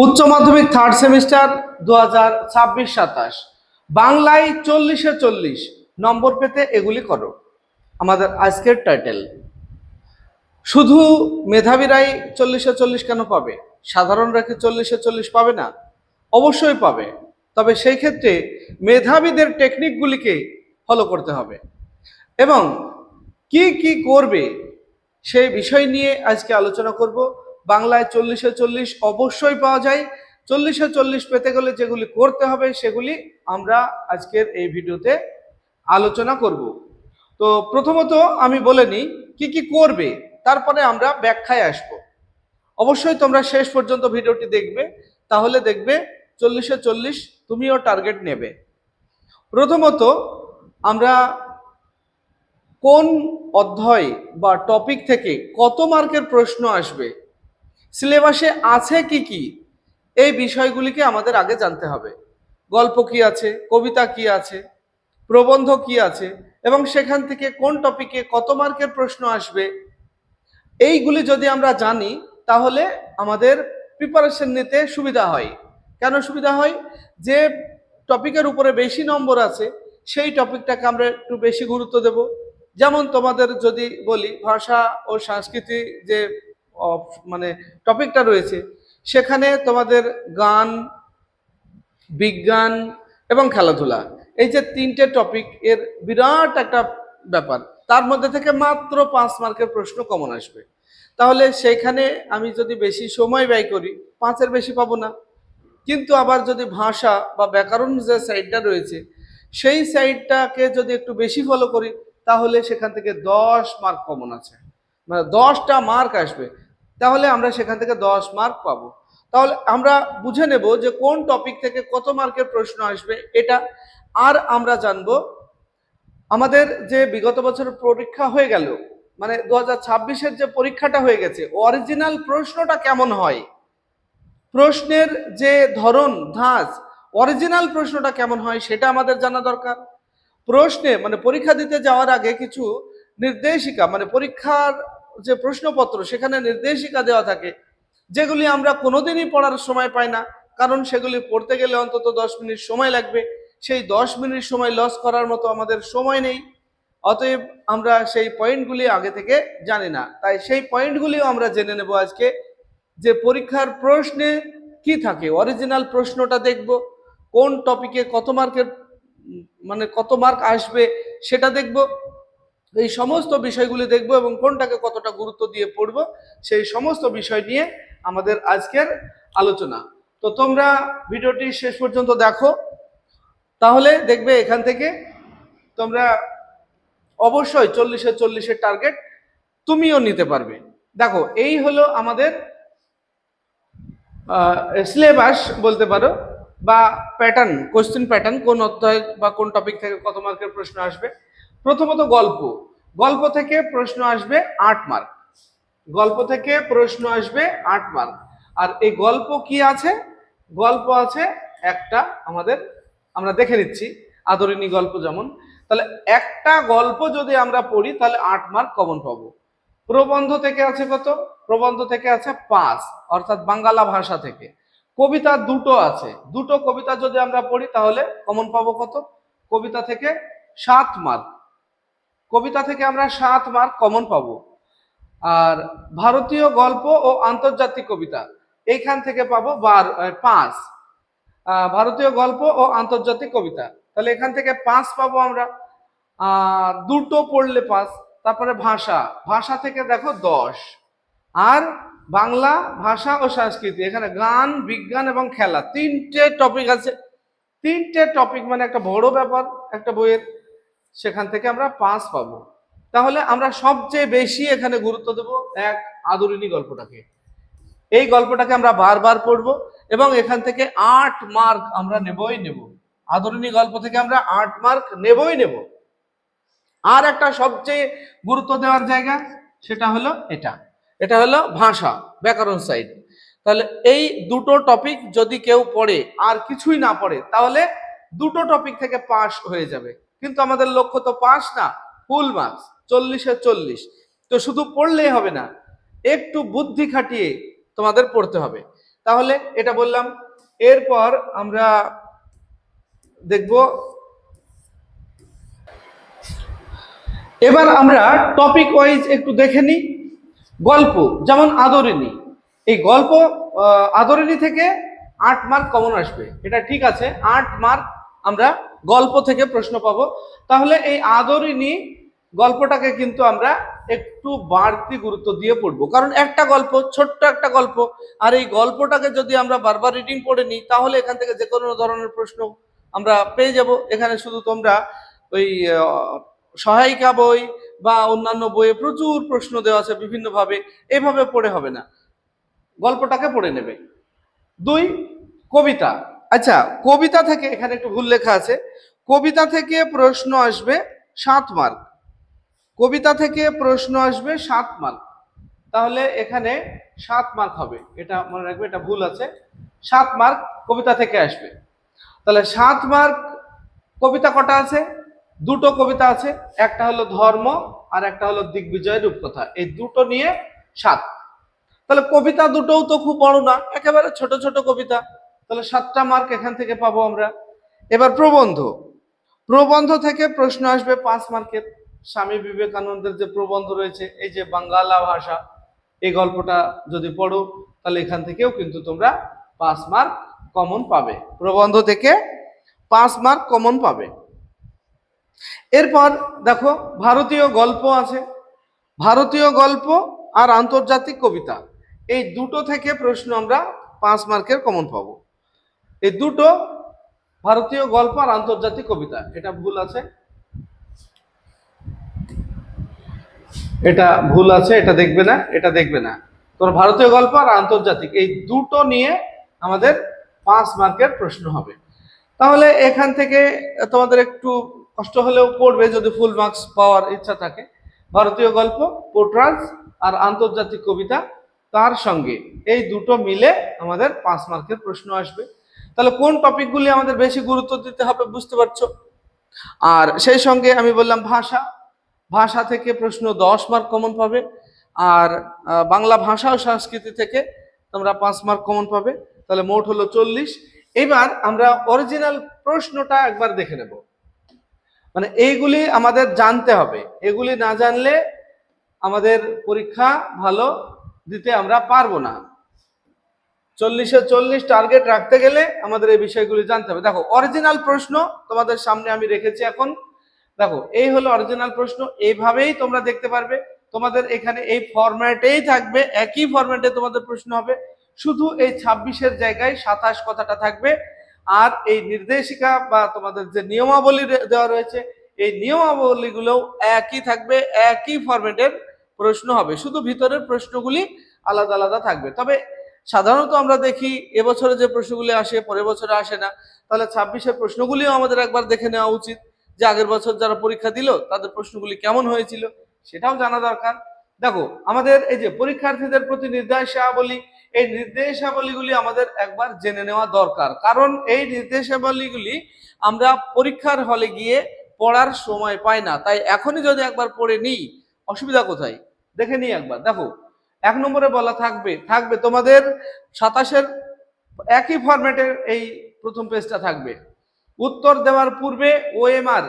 উচ্চ মাধ্যমিক third semester 2026-27 বাংলায় 40-এ 40 নম্বর পেতে এগুলি করো। আমাদের আজকের টাইটেল, শুধু মেধাবীরাই 40-এ 40 কেন পাবে? সাধারণরা কি 40-এ 40 পাবে না? অবশ্যই পাবে, তবে সেই ক্ষেত্রে মেধাবীদের টেকনিকগুলিকে ফলো করতে হবে এবং কি কি করবে সেই বিষয় নিয়ে আজকে আলোচনা করব। বাংলায় 40-এ 40 অবশ্যই পাওয়া যায়। 40-এ 40 পেতে গেলে যেগুলি করতে হবে সেগুলি আমরা আজকের এই ভিডিওতে আলোচনা করব। তো প্রথমত আমি বলে নিই কি কি করবে, তারপরে আমরা ব্যাখ্যায় আসব। অবশ্যই তোমরা শেষ পর্যন্ত ভিডিওটি দেখবে, তাহলে দেখবে 40-এ 40 তুমিও টার্গেট নেবে। প্রথমত আমরা কোন অধ্যায় বা টপিক থেকে কত মার্কের প্রশ্ন আসবে, সিলেবাসে আছে কি কি, এই বিষয়গুলিকে আমাদের আগে জানতে হবে। গল্প কি আছে, কবিতা কি আছে, প্রবন্ধ কি আছে এবং সেখান থেকে কোন টপিকে কত মার্কের প্রশ্ন আসবে, এইগুলি যদি আমরা জানি তাহলে আমাদের প্রিপারেশন নিতে সুবিধা হয়। কেন সুবিধা হয়? যে টপিকের উপরে বেশি নম্বর আছে সেই টপিকটাকে আমরা একটু বেশি গুরুত্ব দেব। যেমন তোমাদের যদি বলি ভাষা ও সংস্কৃতি যে মানে টপিকটা রয়েছে, সেখানে তোমাদের গান, বিজ্ঞান এবং খেলাধুলা, এই যে তিনটে টপিক, এর বিরাট একটা ব্যাপার। তার মধ্যে থেকে মাত্র 5 মার্কের প্রশ্ন কমন আসবে। তাহলে সেইখানে আমি যদি বেশি সময় ব্যয় করি 5-এর বেশি পাবো না। কিন্তু আবার যদি ভাষা বা ব্যাকরণ যে সাইডটা রয়েছে সেই সাইডটাকে যদি একটু বেশি ফলো করি তাহলে সেখান থেকে 10 মার্ক কমন আছে, মানে 10টা মার্ক আসবে। তাহলে আমরা সেখান থেকে 10 মার্ক পাবো। তাহলে আমরা বুঝে নেব যে কোন টপিক থেকে কত মার্কের প্রশ্ন আসবে এটা। আর আমরা জানবো আমাদের যে বিগত বছরের পরীক্ষা হয়ে গেল, মানে 2026-এর যে পরীক্ষাটা হয়ে গেছে, অরিজিনাল প্রশ্নটা কেমন হয়, প্রশ্নের যে ধরন ধাঁচ, অরিজিনাল প্রশ্নটা কেমন হয় সেটা আমাদের জানা দরকার। প্রশ্নে মানে পরীক্ষা দিতে যাওয়ার আগে কিছু নির্দেশিকা, মানে পরীক্ষার যে প্রশ্নপত্র সেখানে নির্দেশিকা দেওয়া থাকে, যেগুলি আমরা কোনোদিনই পড়ার সময় পাই না, কারণ সেগুলি পড়তে গেলে অন্তত 10 মিনিট সময় লাগবে। সেই 10 মিনিট সময় লস করার মতো আমাদের সময় নেই। অতএব আমরা সেই পয়েন্টগুলি আগে থেকে জানি না, তাই সেই পয়েন্টগুলিও আমরা জেনে নেব আজকে। যে পরীক্ষার প্রশ্নে কি থাকে, অরিজিনাল প্রশ্নটা দেখব, কোন টপিকে কত মার্কের মানে কত মার্ক আসবে সেটা দেখব। এই সমস্ত বিষয়গুলি দেখব এবং কোনটাকে কতটা গুরুত্ব দিয়ে পড়ব সেই সমস্ত বিষয় নিয়ে আমাদের আজকের আলোচনা। তো তোমরা ভিডিওটি শেষ পর্যন্ত দেখো, তাহলে দেখবে এখান থেকে তোমরা অবশ্যই 40-এ 40 টার্গেট তুমিও নিতে পারবে। দেখো, এই হলো আমাদের সিলেবাস বলতে পারো, বা প্যাটার্ন, কোশ্চেন প্যাটার্ন, কোন অধ্যায় বা কোন টপিক থেকে কত মার্কের প্রশ্ন আসবে। প্রথমত গল্প, গল্প থেকে প্রশ্ন আসবে 8 মার্ক। গল্প থেকে প্রশ্ন আসবে 8 মার্ক। আর এই গল্প কি আছে? গল্প আছে একটা, আমাদের আমরা দেখে নিচ্ছি আদরিণী গল্প যেমন। তাহলে একটা গল্প যদি আমরা পড়ি তাহলে 8 মার্ক কমন পাবো। প্রবন্ধ থেকে আছে কত? প্রবন্ধ থেকে আছে 5, অর্থাৎ বাংলা ভাষা থেকে। কবিতা দুটো আছে, দুটো কবিতা যদি আমরা পড়ি তাহলে কমন পাবো কত? কবিতা থেকে 7 মার্ক। কবিতা থেকে আমরা 7 মার্ক কমন পাবো। আর ভারতীয় গল্প ও আন্তর্জাতিক কবিতা, এইখান থেকে পাবো 5। ভারতীয় গল্প ও আন্তর্জাতিক কবিতা, তাহলে এখান থেকে 5 পাবো আমরা। দুটো পড়লে 5। তারপরে ভাষা, ভাষা থেকে দেখো 10। আর বাংলা ভাষা ও সংস্কৃতি, এখানে গান, বিজ্ঞান এবং খেলা, তিনটে টপিক আছে। তিনটে টপিক মানে একটা বড় ব্যাপার একটা বইয়ের, সেখান থেকে আমরা 5 পাবো। তাহলে আমরা সবচেয়ে বেশি এখানে গুরুত্ব দেবো এক, আদরিণী গল্পটাকে। এই গল্পটাকে আমরা বারবার পড়বো এবং এখান থেকে 8 মার্ক আমরা নেবই নেব। আদরিণী গল্প থেকে আমরা 8 মার্ক নেবই নেব। আর একটা সবচেয়ে গুরুত্ব দেওয়ার জায়গা, সেটা হলো এটা, এটা হলো ভাষা ব্যাকরণ সাইড। তাহলে এই দুটো টপিক যদি কেউ পড়ে আর কিছুই না পড়ে তাহলে দুটো টপিক থেকে পাস হয়ে যাবে। কিন্তু আমাদের লক্ষ্য তো পাস না, ফুল মার্কস, 40-এ 40। তো শুধু পড়লেই হবে না, একটু বুদ্ধি খাটিয়ে তোমাদের পড়তে হবে। তাহলে এটা বললাম। এরপর আমরা দেখব, এবার আমরা টপিক ওয়াইজ একটু দেখে নিই। গল্প, যেমন আদরিণী, এই গল্প আদরিণী থেকে 8 মার্ক কমন আসবে, এটা ঠিক আছে। 8 মার্ক আমরা গল্প থেকে প্রশ্ন পাবো। তাহলে এই আদরিণী গল্পটাকে কিন্তু আমরা একটু বাড়তি গুরুত্ব দিয়ে পড়বো, কারণ একটা গল্প, ছোট্ট একটা গল্প, আর এই গল্পটাকে যদি আমরা বারবার রিডিং পড়ে নিই তাহলে এখান থেকে যে কোনো ধরনের প্রশ্ন আমরা পেয়ে যাব। এখানে শুধু তোমরা ওই সহায়িকা বই বা অন্যান্য বইয়ে প্রচুর প্রশ্ন দেওয়া আছে বিভিন্নভাবে, এভাবে পড়ে হবে না, গল্পটাকে পড়ে নেবে। 2, কবিতা। আচ্ছা, কবিতা থেকে এখানে একটু ভুল লেখা আছে, কবিতা থেকে প্রশ্ন আসবে 7 মার্ক। কবিতা থেকে প্রশ্ন আসবে 7 মার্ক, তাহলে এখানে 7 মার্ক হবে, এটা মনে রাখবে, এটা ভুল আছে। 7 মার্ক কবিতা থেকে আসবে। তাহলে 7 মার্ক কবিতা কটা আছে? 2টো কবিতা আছে, একটা হলো ধর্ম আর একটা হলো দিগ্বিজয় রূপকথা, এই দুটো নিয়ে 7। তাহলে কবিতা দুটোও তো খুব বড় না, একেবারে ছোট ছোট কবিতা, তাহলে 7টা মার্ক এখান থেকে পাবো আমরা। এবার প্রবন্ধ, প্রবন্ধ থেকে প্রশ্ন আসবে 5 মার্কের। স্বামী বিবেকানন্দের যে প্রবন্ধ রয়েছে, এই যে বাংলা ভাষা, এই গল্পটা যদি পড়ো তাহলে এখান থেকেও কিন্তু তোমরা 5 মার্ক কমন পাবে, প্রবন্ধ থেকে 5 মার্ক কমন পাবে। এরপর দেখো ভারতীয় গল্প আছে, ভারতীয় গল্প আর আন্তর্জাতিক কবিতা, এই দুটো থেকে প্রশ্ন আমরা 5 মার্কের কমন পাবো। এই দুটো, ভারতীয় গল্প আর আন্তর্জাতিক কবিতা, এটা ভুল আছে, এটা ভুল আছে, এটা দেখবে না, এটা দেখবে না। তোমার ভারতীয় গল্প আর আন্তর্জাতিক এই দুটো নিয়ে আমাদের 5 মার্কের প্রশ্ন হবে। তাহলে এখান থেকে তোমাদের একটু কষ্ট হলেও পড়বে যদি ফুল মার্কস পাওয়ার ইচ্ছা থাকে। ভারতীয় গল্প, পোর্ট্রাজ আর আন্তর্জাতিক কবিতা, তার সঙ্গে এই দুটো মিলে আমাদের 5 মার্কের প্রশ্ন আসবে। তাহলে কোন টপিকগুলি আমাদের বেশি গুরুত্ব দিতে হবে বুঝতে পারছো। আর সেই সঙ্গে আমি বললাম ভাষা, ভাষা থেকে প্রশ্ন 10 মার্ক কমন পাবে, আর বাংলা ভাষা ও সংস্কৃতি থেকে তোমরা 5 মার্ক কমন পাবে, তাহলে মোট হলো 40। এবার আমরা অরিজিনাল প্রশ্নটা একবার দেখে নেব, মানে এইগুলি আমাদের জানতে হবে, এগুলি না জানলে আমাদের পরীক্ষা ভালো দিতে আমরা পারবো না। 40-এ 40 টার্গেট রাখতে গেলে আমাদের এই বিষয়গুলি জানতে হবে। দেখো অরিজিনাল প্রশ্ন তোমাদের সামনে আমি রেখেছি এখন, দেখো এই হলো অরিজিনাল প্রশ্ন, এইভাবেই তোমরা দেখতে পারবে, তোমাদের এখানে এই ফরম্যাটেই থাকবে, একই ফরম্যাটে তোমাদের প্রশ্ন হবে, শুধু এই 26-এর জায়গায় 27 কথাটা থাকবে। আর এই নির্দেশিকা বা তোমাদের যে নিয়মাবলী দেওয়া রয়েছে, এই নিয়মাবলীগুলোও একই থাকবে, একই ফরম্যাটের প্রশ্ন হবে, শুধু ভিতরের প্রশ্নগুলি আলাদা আলাদা থাকবে। তবে সাধারণত আমরা দেখি এবছরে যে প্রশ্নগুলি আসে পরের বছরে আসে না, তাহলে 26-এর প্রশ্নগুলিও আমাদের একবার দেখে নেওয়া উচিত, যে আগের বছর যারা পরীক্ষা দিল তাদের প্রশ্নগুলি কেমন হয়েছিল সেটাও জানা দরকার। দেখো আমাদের এই যে পরীক্ষার্থীদের প্রতি নির্দেশাবলী, এই নির্দেশাবলীগুলি আমাদের একবার জেনে নেওয়া দরকার, কারণ এই নির্দেশাবলীগুলি আমরা পরীক্ষার হলে গিয়ে পড়ার সময় পাই না, তাই এখনই যদি একবার পড়ে নিই অসুবিধা কোথায়, দেখে নিই একবার। দেখো 1 নম্বরে বলা থাকবে থাকবে তোমাদের 27-এর একই ফরম্যাটের এই প্রথম পেজটা থাকবে। উত্তর দেওয়ার পূর্বে ওএমআর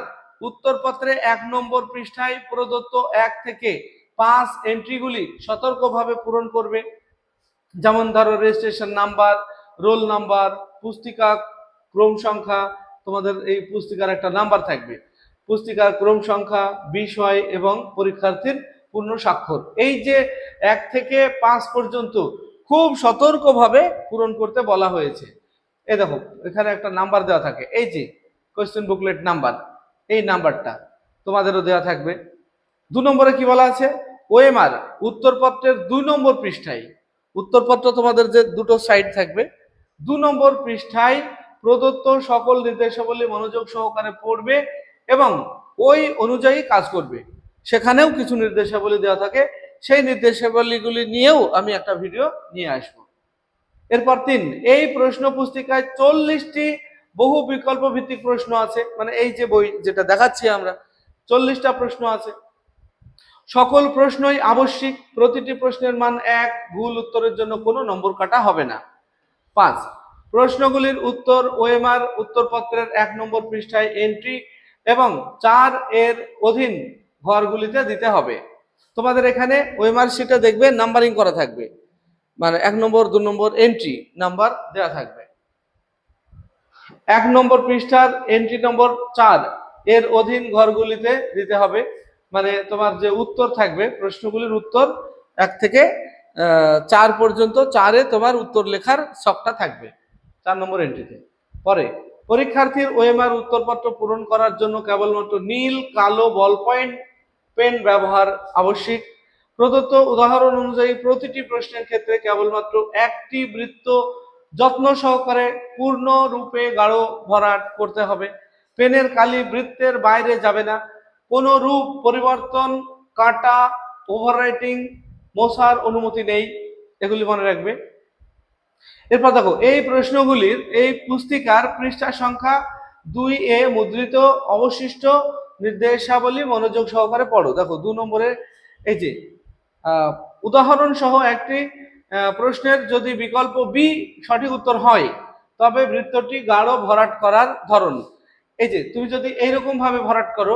উত্তরপত্রে 1 নম্বর পৃষ্ঠায় প্রদত্ত 1 থেকে 5 এন্ট্রিগুলি সতর্কভাবে পূরণ করবে। যেমন ধরো রেজিস্ট্রেশন নাম্বার, রোল নাম্বার, পুস্তিকা ক্রম সংখ্যা, তোমাদের এই পুস্তিকার একটা নাম্বার থাকবে, পুস্তিকার ক্রম সংখ্যা, বিষয় এবং পরীক্ষার্থীর পূর্ণ স্বাক্ষর, এই যে 1 থেকে 5 পর্যন্ত খুব সতর্কভাবে পূরণ করতে বলা হয়েছে। এই দেখো এখানে একটা নাম্বার দেওয়া থাকে, এই যে কোয়েশ্চেন বুকলেট নাম্বার, এই নাম্বারটা তোমাদেরও দেওয়া থাকবে। 2 নম্বরে কি বলা আছে, ওএমআর উত্তরপত্রের 2 নম্বর পৃষ্ঠায়, উত্তরপত্র তোমাদের যে দুটো সাইড থাকবে, 2 নম্বর পৃষ্ঠায় প্রদত্ত সকল নির্দেশাবলী মনোযোগ সহকারে পড়বে এবং ওই অনুযায়ী কাজ করবে। সেখানেও কিছু নির্দেশাবলী দেওয়া থাকে, সেই নির্দেশাবলীগুলি নিয়েও আমি একটা ভিডিও নিয়ে আসবো। এরপর 3, এই প্রশ্ন পুস্তিকায় 40টি বহু বিকল্প ভিত্তিক প্রশ্ন আছে, মানে এই যে বই যেটা দেখাচ্ছি আমরা 40টা প্রশ্ন আছে, সকল প্রশ্নই আবশ্যিক, প্রতিটি প্রশ্নের মান 1, ভুল উত্তরের জন্য কোনো নম্বর কাটা হবে না। 5, প্রশ্নগুলির উত্তর ওএমআর উত্তরপত্রের 1 নম্বর পৃষ্ঠায় এন্ট্রি এবং 4 এর অধীন ঘরগুলিতে দিতে হবে। তোমাদের এখানে ওএমআর শিটে দেখবে নাম্বারিং করা থাকবে, মানে 1 নম্বর 2 নম্বর এন্ট্রি নাম্বার দেওয়া থাকবে। 1 নম্বর পৃষ্ঠার এন্ট্রি নম্বর 4 এর অধীন ঘরগুলিতে দিতে হবে, মানে তোমার যে উত্তর থাকবে প্রশ্নগুলির উত্তর 1 থেকে 4 পর্যন্ত 4-এ তোমার উত্তর লেখার ছকটা থাকবে 4 নম্বর এন্ট্রিতে। পরে পরীক্ষার্থীর ওএমআর উত্তরপত্র পূরণ করার জন্য কেবলমাত্র নীল কালো বল পয়েন্ট পেন ব্যবহার আবশ্যিক। প্রদত্ত উদাহরণ অনুযায়ী প্রতিটি প্রশ্নের ক্ষেত্রে কেবলমাত্র একটি বৃত্ত যত্ন সহকারে পূর্ণরূপে গাঢ় ভরাট করতে হবে। পেনের কালি বৃত্তের বাইরে যাবে না। কোনো রূপ পরিবর্তন, কাটা, ওভাররাইটিং, মোছার অনুমতি নেই, এগুলি মনে রাখবে। এরপর দেখো, এই প্রশ্নগুলির এই পুস্তিকার পৃষ্ঠা সংখ্যা 2-এ মুদ্রিত অবশিষ্ট নির্দেশাবলী মনোযোগ সহকারে পড়ো। দেখো 2 নম্বরে এই যে উদাহরণ সহ একটি প্রশ্নের যদি বিকল্প বি সঠিক উত্তর হয় তবে বৃত্তটি গাঢ় ভরাট করার ধরন। এই যে তুমি যদি এইরকম ভাবে ভরাট করো,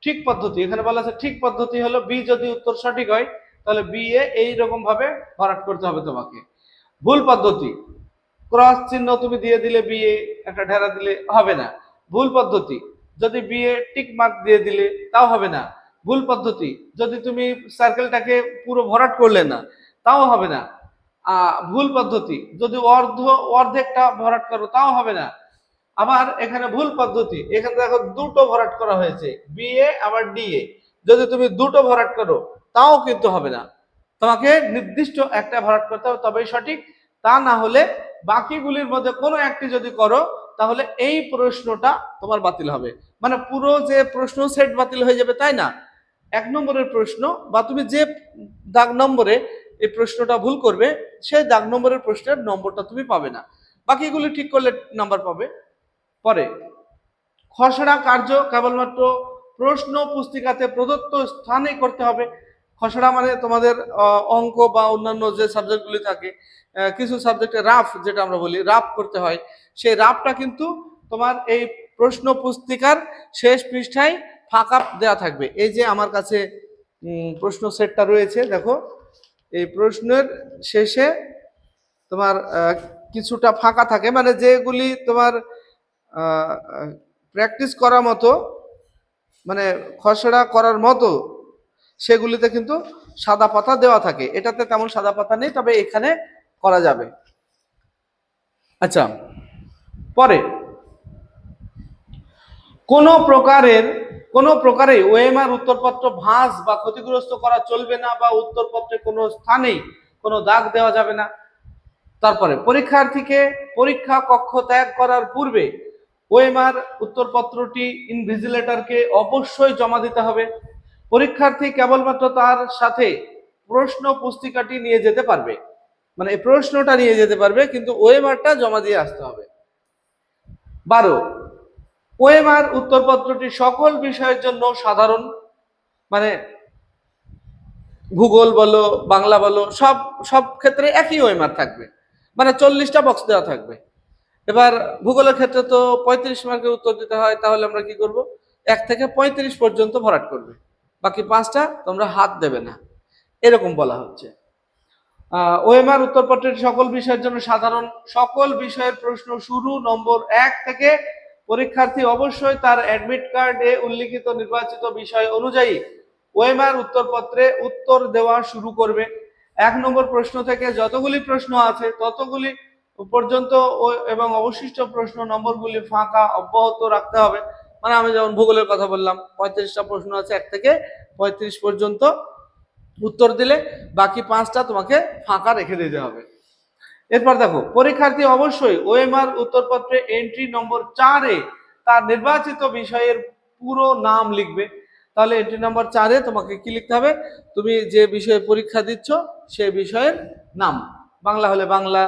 ঠিক পদ্ধতি, এখানে বলা আছে ঠিক পদ্ধতি হলো বি যদি উত্তর সঠিক হয় তাহলে বি এ এইরকম ভাবে ভরাট করতে হবে তোমাকে। ভুল পদ্ধতি, ক্রস চিহ্ন তুমি দিয়ে দিলে বি এ একটা ঢেরা দিলে হবে না। ভুল পদ্ধতি, যদি বি এ টিক মার্ক দিয়ে দিলে তাও হবে না। ভুল পদ্ধতি, যদি তুমি সার্কেলটাকে পুরো ভরাট করলে না তাও হবে না। ভুল পদ্ধতি, যদি অর্ধেকটা ভরাট করো তাও হবে না। আবার এখানে ভুল পদ্ধতি, এখানে দেখো দুটো ভরাট করা হয়েছে, বি এ আবার ডি এ, যদি তুমি দুটো ভরাট করো তাও কিন্তু হবে না। তোমাকে নির্দিষ্ট একটা ভরাট করতে হবে তবেই সঠিক, তা না হলে বাকিগুলির মধ্যে কোনো একটি যদি করো তাহলে এই প্রশ্নটা তোমার বাতিল হবে। মানে পুরো যে প্রশ্ন সেট বাতিল হয়ে যাবে তাই না, 1 নম্বরের প্রশ্ন বা তুমি যে দাগ নম্বরে এই প্রশ্নটা ভুল করবে সেই দাগ নম্বরের প্রশ্নের নম্বরটা তুমি পাবে না, বাকিগুলি ঠিক করলে নাম্বার পাবে। পরে খসড়া কার্য কেবলমাত্র প্রশ্ন পুস্তিকাতে প্রদত্ত স্থানে করতে হবে। খসড়া মানে তোমাদের অঙ্ক বা অন্যান্য যে সাবজেক্টগুলি থাকে, কিছু সাবজেক্টে রাফ যেটা আমরা বলি রাফ করতে হয়, সেই রাফটা কিন্তু তোমার এই প্রশ্ন পুস্তিকার শেষ পৃষ্ঠায় ফাঁকা দেওয়া থাকবে। এই যে আমার কাছে প্রশ্ন সেটটা রয়েছে, দেখো এই প্রশ্নের শেষে তোমার কিছুটা ফাঁকা থাকে, মানে যেগুলি তোমার প্র্যাকটিস করার মতো, মানে খসড়া করার মতো, সেগুলিতে কিন্তু সাদা পাতা দেওয়া থাকে। এটাতে তেমন সাদা পাতা নেই, তবে এখানে করা যাবে। আচ্ছা, পরে কোনো প্রকারে ওএমআর উত্তরপত্র ভাঁজ বা ক্ষতিগ্রস্ত করা চলবে না, বা উত্তরপত্রে কোনো স্থানেই কোনো দাগ দেওয়া যাবে না। তারপরে পরীক্ষার্থীকে পরীক্ষা কক্ষ ত্যাগ করার পূর্বে ওএমআর উত্তরপত্রটি ইনভিজিলেটরকে অবশ্যই জমা দিতে হবে। পরীক্ষার্থী কেবলমাত্র তার সাথে প্রশ্ন পুস্তিকাটি নিয়ে যেতে পারবে, মানে এই প্রশ্নটা নিয়ে যেতে পারবে, কিন্তু ওএমআরটা জমা দিয়ে আসতে হবে। 12, ওএমআর উত্তরপত্রটি সকল বিষয়ের জন্য সাধারণ, মানে ভূগোল বলো বাংলা বলো সব ক্ষেত্রে একই ওএমআর থাকবে, মানে 40টা বক্স দেওয়া থাকবে। এবার ভূগোলের ক্ষেত্রে তো 35 মার্কের উত্তর দিতে হয়, তাহলে আমরা কি করব, 1 থেকে 35 পর্যন্ত ভরাট করবে, বাকি 5টা তোমরা হাত দেবে না, এরকম বলা হচ্ছে। ওএমআর উত্তরপত্রের সকল বিষয়ের জন্য সাধারণ, সকল বিষয়ের প্রশ্ন শুরু নম্বর 1 থেকে পরীক্ষার্থী অবশ্যই তার অ্যাডমিট কার্ডে উল্লিখিত নির্বাচিত বিষয় অনুযায়ী ওএমআর উত্তরপত্রে উত্তর দেওয়া শুরু করবে। 1 নম্বর প্রশ্ন থেকে যতগুলি প্রশ্ন আছে ততগুলি পর্যন্ত এবং অবশিষ্ট প্রশ্ন নম্বরগুলি ফাঁকা অব্যাহত রাখতে হবে। মানে আমি যেমন ভূগোলের কথা বললাম, 35টা প্রশ্ন আছে, 1 থেকে 35 পর্যন্ত উত্তর দিলে বাকি 5টা তোমাকে ফাঁকা রেখে দিতে হবে। এরপর দেখো, পরীক্ষার্থী অবশ্যই ওএমআর উত্তরপত্রে এন্ট্রি নম্বর 4-এ তার নির্বাচিত বিষয়ের পুরো নাম লিখবে। তাহলে এন্ট্রি নম্বর 4-এ তোমাকে কি লিখতে হবে, তুমি যে বিষয়ে পরীক্ষা দিচ্ছ সেই বিষয়ের নাম, বাংলা হলে বাংলা,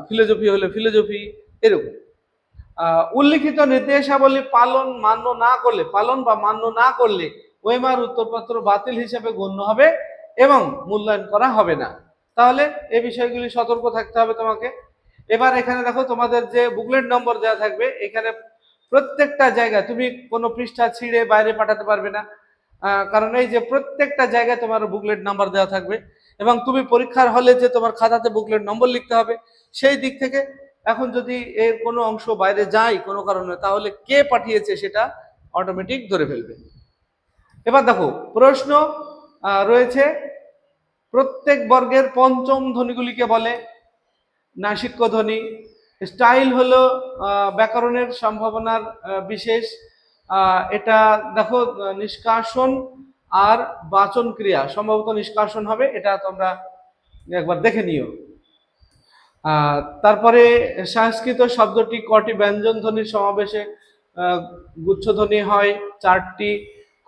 ফিলোজফি হলে ফিলোজফি, এরকম। উল্লিখিত নির্দেশাবলী পালন বা মান্য না করলে ওএমআর উত্তরপত্র বাতিল হিসেবে গণ্য হবে এবং মূল্যায়ন করা হবে না। তাহলে এই বিষয়গুলি সতর্ক থাকতে হবে তোমাকে। এবার এখানে দেখো তোমাদের যে বুকলেট নম্বর দেওয়া থাকবে, এখানে প্রত্যেকটা জায়গায় তুমি কোনো পৃষ্ঠা ছিঁড়ে বাইরে পাঠাতে পারবে না, কারণ এই যে প্রত্যেকটা জায়গায় তোমার বুকলেট নাম্বার দেওয়া থাকবে এবং তুমি পরীক্ষার হলে যে তোমার খাতাতে বুকলেট নম্বর লিখতে হবে, সেই দিক থেকে এখন যদি এর কোনো অংশ বাইরে যায় কোনো কারণে, তাহলে কে পাঠিয়েছে সেটা অটোমেটিক ধরে ফেলবে। এবার দেখো প্রশ্ন রয়েছে, প্রত্যেক বর্গের পঞ্চম ধ্বনিগুলিকে বলে নাসিক্য ধ্বনি। স্টাইল হলো ব্যাকরণের সম্ভাবনার বিশেষ। এটা দেখো নিষ্কাশন আর বাচন ক্রিয়া, সম্ভবত নিষ্কাশন হবে, এটা তোমরা একবার দেখে নিও। তারপরে সংস্কৃত শব্দটি কটি ব্যঞ্জন ধ্বনির সমাবেশে গুচ্ছধ্বনি হয়? 4টি।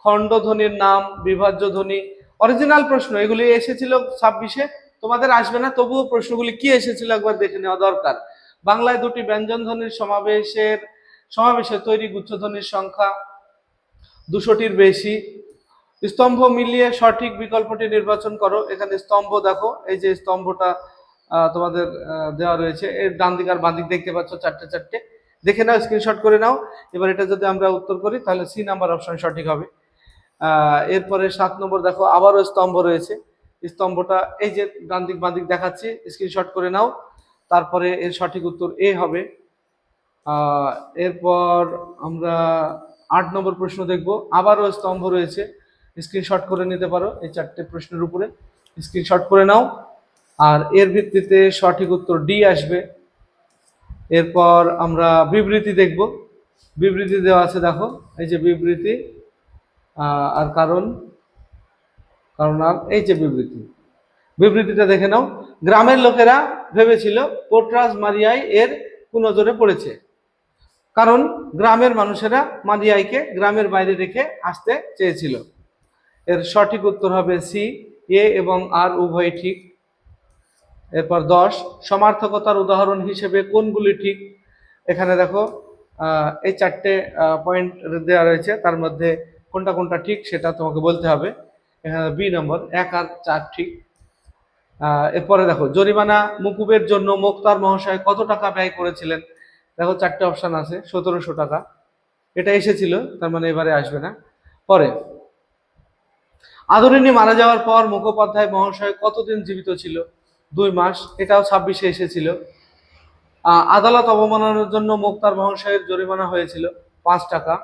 খণ্ড ধ্বনির নাম, বিভাজ্য ধ্বনি। অরিজিনাল প্রশ্ন এগুলি এসেছিল 26-এ, তোমাদের আসবে না, তবুও প্রশ্নগুলি কি এসেছিল একবার দেখে নেওয়া দরকার। বাংলায় 2টি ব্যঞ্জন ধ্বনির সমাবেশে তৈরি গুচ্ছধ্বনির সংখ্যা 200টির বেশি। স্তম্ভ মিলিয়ে সঠিক বিকল্পটি নির্বাচন করো। এখানে স্তম্ভ দেখো, এই যে স্তম্ভটা তোমাদের দেওয়া রয়েছে, এর ডান দিক আর বাঁ দিক দেখতে পাচ্ছ 4টে 4টে, দেখে নাও, স্ক্রিনশট করে নাও। এবার এটা যদি আমরা উত্তর করি তাহলে সি নাম্বার অপশন সঠিক হবে। এরপরে 7 নম্বর দেখো, আবারও স্তম্ভ রয়েছে, স্তম্ভটা এই যে ডান দিক বাঁ দিক দেখাচ্ছি, স্ক্রিনশট করে নাও। তারপরে এর সঠিক উত্তর এ হবে। এরপর আমরা 8 নম্বর প্রশ্ন দেখব, আবারও স্তম্ভ রয়েছে, স্ক্রিনশট করে নিতে পারো, এই 4টে প্রশ্নের উপরে স্ক্রিনশট করে নাও। আর এর ভিত্তিতে সঠিক উত্তর ডি আসবে। এরপর আমরা বিবৃতি দেখব, বিবৃতি দেওয়া আছে দেখো, এই যে বিবৃতি আর কারণ আর এই যে বিবৃতিটা দেখে নাও। গ্রামের লোকেরা ভেবেছিল পোর্ট্রাস মারিয়াই এর কুনজরে পড়েছে, কারণ গ্রামের মানুষেরা মারিয়াইকে গ্রামের বাইরে রেখে আসতে চেয়েছিল। এর সঠিক উত্তর হবে সি, এ এবং আর উভয় ঠিক। এরপর 10, সমার্থকতার উদাহরণ হিসেবে কোনগুলি ঠিক? এখানে দেখো এই 4টে পয়েন্ট দেওয়া রয়েছে, তার মধ্যে কোনটা কোনটা ঠিক সেটা তোমাকে বলতে হবে। এখানে বি নম্বর 1 আর 4 ঠিক। এরপরে দেখো, জরিমানা মুকুবের জন্য মোক্তার মহাশয় কত টাকা ব্যয় করেছিলেন? দেখো 4টে অপশন আছে, 1700 টাকা, এটা এসেছিল, তার মানে এবারে আসবে না। পরে আদরিণী মারা যাওয়ার পর মুখোপাধ্যায় মহাশয় কতদিন জীবিত ছিল? 2 মাস, এটাও 26-এ এসেছিল। আদালত অবমাননার জন্য মোক্তার মহাশয়ের জরিমানা হয়েছিল 5 টাকা,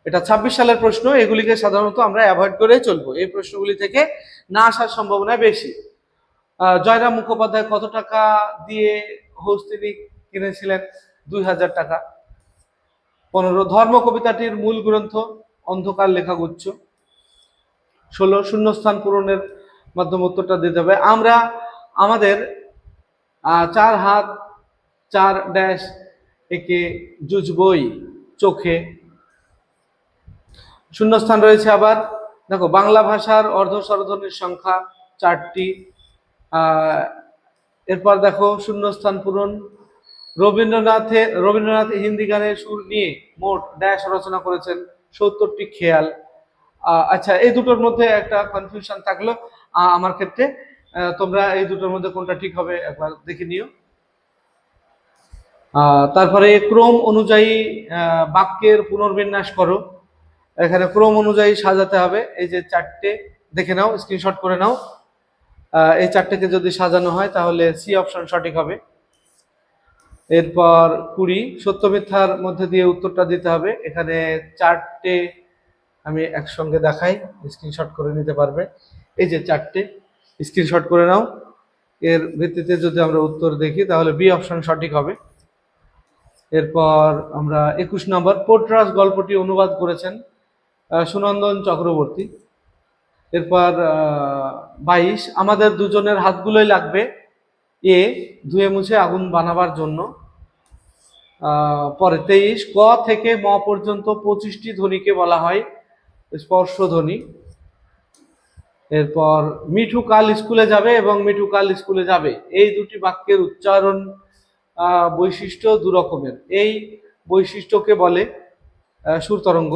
এটা 26 সালের প্রশ্ন। এগুলিকে সাধারণত আমরা অ্যাভয়েড করে চলবো, এই প্রশ্নগুলি থেকে না আসার সম্ভাবনা বেশি। জয়রাম মুখোপাধ্যায় কত টাকা দিয়ে হস্তিনী কিনেছিলেন? 2000 টাকা। 15, ধর্ম কবিতাটির মূল গ্রন্থ অন্ধকার লেখাগুচ্ছ। 16, শূন্যস্থান পূরণের মাধ্যমে উত্তরটা দিতে হবে। আমরা আমাদের 4 হাত 4 ড্যাশ একে জুজবই চোখে। শূন্যস্থান রয়েছে আবার, দেখো বাংলা ভাষার অর্ধ স্বরধ্বনির সংখ্যা 4টি। এরপর দেখো শূন্যস্থান পূরণ, রবীন্দ্রনাথ হিন্দি গানের সুর নিয়ে মোট ড্যাশ রচনা করেছেন? 70টি খেয়াল। আচ্ছা, এই দুটোর মধ্যে একটা কনফিউশন থাকলো আমার ক্ষেত্রে, তোমরা এই দুটোর মধ্যে কোনটা ঠিক হবে একবার দেখে নিও। তারপরে ক্রম অনুযায়ী বাক্যের পুনর্বিন্যাস করো। এখানে ক্রম অনুযায়ী সাজাতে হবে, এই যে 4টে দেখে নাও, স্ক্রিনশট করে নাও। এই 4টেকে যদি সাজানো হয় তাহলে সি অপশন সঠিক হবে। এরপর 20, সত্য মিথ্যার মধ্যে দিয়ে উত্তরটা দিতে হবে। এখানে 4টে আমি একসঙ্গে দেখাই, স্ক্রিনশট করে নিতে পারবে, এই যে 4টে স্ক্রিনশট করে নাও। এর ভিত্তিতে যদি আমরা উত্তর দেখি তাহলে বি অপশন সঠিক হবে। এরপর আমরা 21 নম্বর, পোর্ট্রাস গল্পটি অনুবাদ করেছেন সুনন্দন চক্রবর্তী। এরপর 22, আমাদের দুজনের হাতগুলোই লাগবে এ ধুয়ে মুছে আগুন বানাবার জন্য। পরে 23, ক থেকে ম পর্যন্ত 25টি ধ্বনিকে বলা হয় স্পর্শ ধ্বনি। এরপর মিঠু কাল স্কুলে যাবে এবং মিঠু কাল স্কুলে যাবে, এই দুটি বাক্যের উচ্চারণ বৈশিষ্ট্য 2 রকমের, এই বৈশিষ্ট্যকে বলে সুর তরঙ্গ।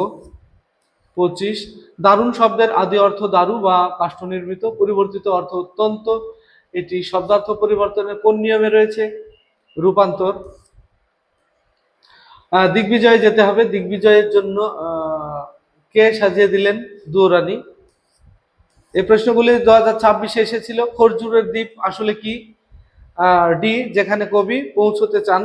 25, দারুণ শব্দের আদি অর্থ দারু বা কাষ্ঠ নির্মিত, পরিবর্তিত অর্থ অত্যন্ত, এটি শব্দার্থ পরিবর্তনের কোন নিয়মে রয়েছে? রূপান্তর। দিগ্বিজয়ে যেতে হবে, দিগ্বিজয়ের জন্য কে সাজিয়ে দিলেন? দুরানি। এই প্রশ্নগুলি 2026-এ এসেছিল। খরজুরের দ্বীপ আসলে কি? ডি, যেখানে কবি পৌঁছতে চান।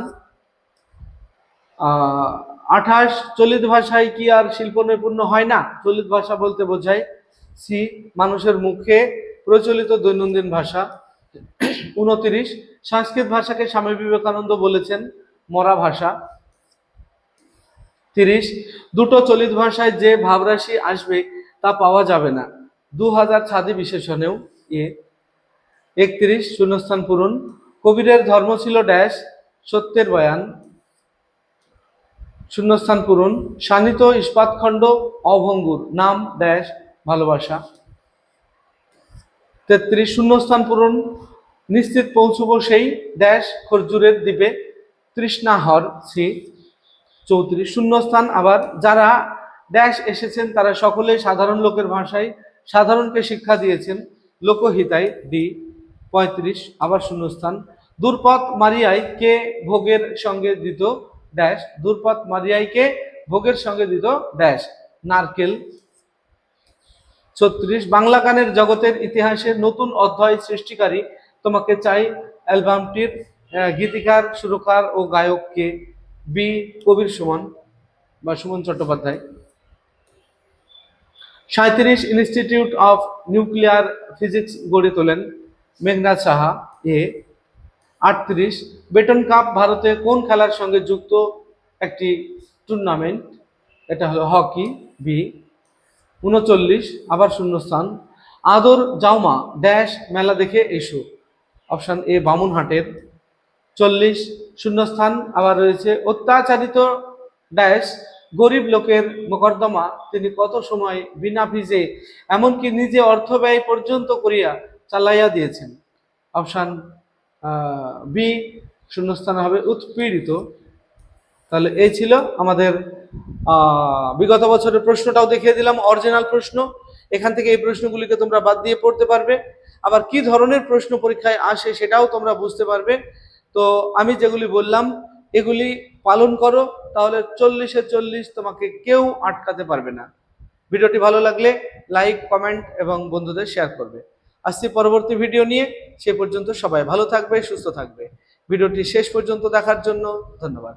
28, চলিত ভাষায় কি আর শিল্প নৈপুণ্য হয় না? চলিত ভাষা বলতে বোঝায় সি, মানুষের মুখে প্রচলিত দৈনন্দিন ভাষা। 29, সংস্কৃত ভাষাকে স্বামী বিবেকানন্দ বলেছেন মরা ভাষা। 30, দুটো চলিত ভাষায় যে ভাবরাশি আসবে তা পাওয়া যাবে না 2000 ছাদি বিশেষণেও। এ। 31, শূন্যস্থান পূরণ। কবিরের ধর্ম ছিল ড্যাশ, সত্যের বয়ান। শূন্যস্থান পূরণ। শানিত ইস্পাতখণ্ড অভঙ্গুর, নাম ড্যাশ, ভালোবাসা। 33, শূন্যস্থান পূরণ। নিশ্চিত পৌঁছব সেই ড্যাশ খরজুরের দ্বীপে, তৃষ্ণাহর সি। 34, শূন্যস্থান আবার, যারা ড্যাশ এসেছেন তারা সকলেই সাধারণ লোকের ভাষায় সাধারণকে শিক্ষা দিয়েছেন, লোকহিতায় ডি। 35, আবার শূন্যস্থান। দূরপথ মারিয়ায় কে ভোগের সঙ্গে দিত ড্যাশ, দূরপথ মারিয়ায় কে ভোগের সঙ্গে দিত ড্যাশ, নারকেল। 36, বাংলা গানের জগতের ইতিহাসে নতুন অধ্যায় সৃষ্টিকারী তোমাকে চাই অ্যালবামটির গীতিকার, সুরকার ও গায়ক কে? বি, কবির সুমন বা Suman Chattopadhyay. 37, institute of nuclear physics গড়ে তোলেন মেঘনাদ সাহা। এ। 38, বেটন কাপ ভারতে কোন খেলার সঙ্গে যুক্ত একটি টুর্নামেন্ট? এটা হলো হকি, বি। 39, আবার শূন্যস্থান। আদর জাউমা ড্যাশ মেলা দেখে এসো, অপশন এ, বামুনহাটের। 40, শূন্যস্থান আবার রয়েছে। অত্যাচারিত ড্যাশ গরিব লোকের মোকদ্দমা তিনি কত সময় বিনা ফিজে এমনকি নিজে অর্থ ব্যয় পর্যন্ত করিয়া চালাইয়া দিয়েছেন, অপশন বি, শূন্যস্থান হবে উৎপীড়িত। তাহলে এই ছিল আমাদের বিগত বছরের প্রশ্নটাও দেখিয়ে দিলাম, অরিজিনাল প্রশ্ন। এখান থেকে এই প্রশ্নগুলিকে তোমরা বাদ দিয়ে পড়তে পারবে। আবার কি ধরনের প্রশ্ন পরীক্ষায় আসে সেটাও তোমরা বুঝতে পারবে। তো আমি যেগুলি বললাম এগুলি পালন করো, তাহলে 40-এ 40 তোমাকে কেউ আটকাতে পারবে না। ভিডিওটি ভালো লাগলে লাইক, কমেন্ট এবং বন্ধুদের শেয়ার করবে। আসছি পরবর্তী ভিডিও নিয়ে, সে পর্যন্ত সবাই ভালো থাকবে, সুস্থ থাকবে। ভিডিওটি শেষ পর্যন্ত দেখার জন্য ধন্যবাদ।